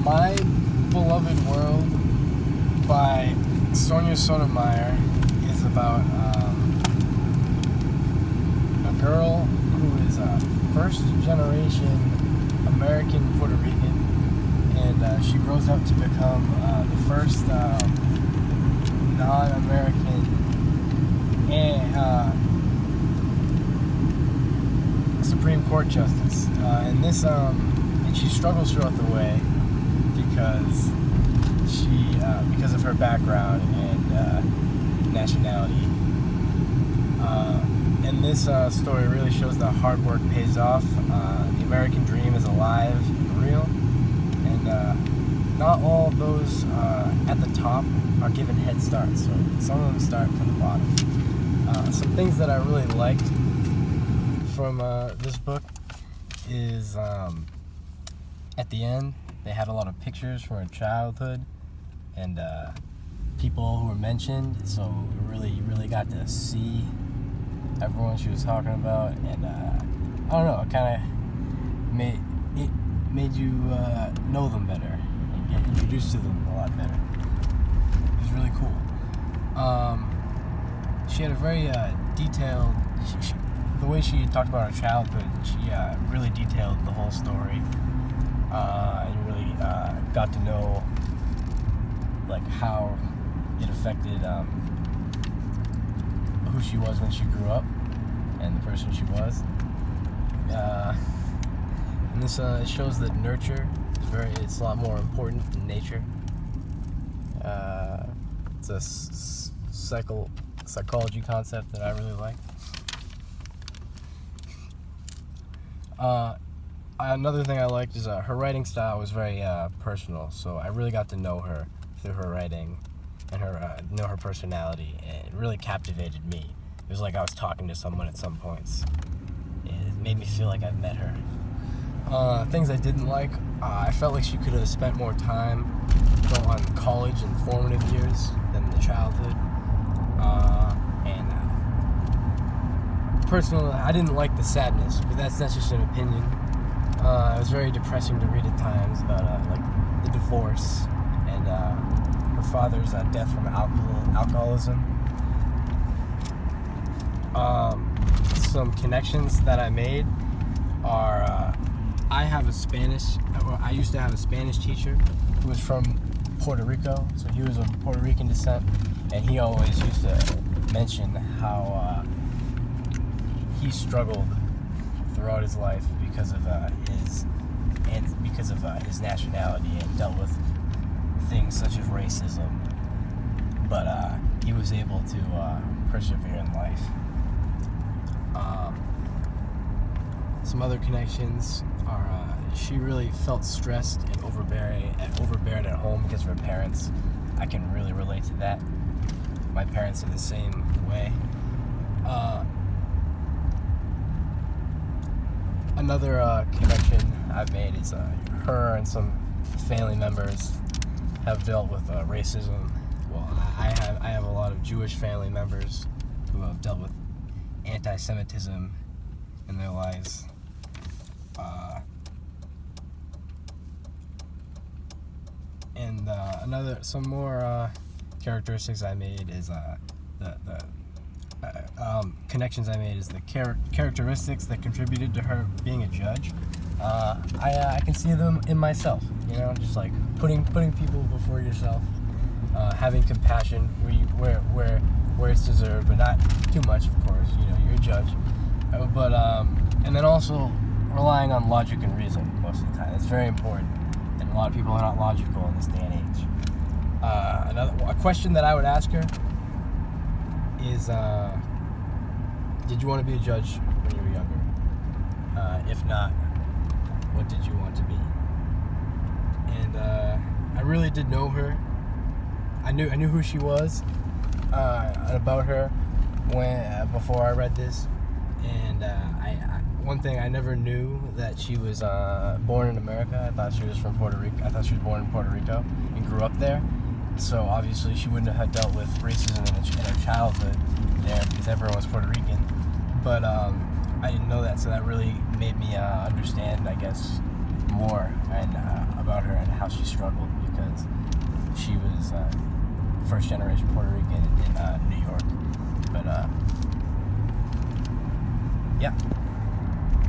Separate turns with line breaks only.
My Beloved World by Sonia Sotomayor is about a girl who is a first-generation American Puerto Rican, and she grows up to become the first non-American Supreme Court justice. And she struggles throughout the way because of her background and nationality. And this story really shows that hard work pays off. The American dream is alive and real, and not all of those at the top are given head starts. So some of them start from the bottom. Some things that I really liked from this book is at the end they had a lot of pictures from her childhood and people who were mentioned, so you really got to see everyone she was talking about, and I don't know, it kind of made you know them better and get introduced to them a lot better. It was really cool. She had a very detailed, the way she talked about her childhood, she really detailed the whole story, and really got to know like how it affected who she was when she grew up and the person she was. And this shows that nurture is it's a lot more important than nature. It's a psychology concept that I really like. Another thing I liked is her writing style was very personal, so I really got to know her through her writing and know her personality, and it really captivated me. It was like I was talking to someone at some points. It made me feel like I've met her. Things I didn't like, I felt like she could have spent more time on college and formative years than the childhood. Personally, I didn't like the sadness, but that's just an opinion. It was very depressing to read at times about like the divorce and her father's death from alcoholism. Some connections that I made are I used to have a Spanish teacher who was from Puerto Rico, so he was of Puerto Rican descent, and he always used to mention how he struggled throughout his life because of his nationality, and dealt with things such as racism, but he was able to persevere in life. Some other connections are she really felt stressed and overbearing at home because of her parents. I can really relate to that. My parents are the same way. Another connection I've made is her and some family members have dealt with racism. Well, I have a lot of Jewish family members who have dealt with anti-Semitism in their lives. And some more characteristics I made is connections I made is the characteristics that contributed to her being a judge. I can see them in myself, just like putting people before yourself, having compassion where it's deserved, but not too much, of course. You're a judge, but and then also relying on logic and reason most of the time. It's very important, and a lot of people are not logical in this day and age. A question that I would ask her is, did you want to be a judge when you were younger? If not, what did you want to be? And I really did know her. I knew who she was, about her before I read this. And one thing, I never knew that she was born in America. I thought she was from Puerto Rico. I thought she was born in Puerto Rico and grew up there. So obviously she wouldn't have dealt with racism in her childhood there because everyone was Puerto Rican. But I didn't know that, so that really made me understand, I guess, more and about her and how how she struggled because she was first generation Puerto Rican in New York. But yeah.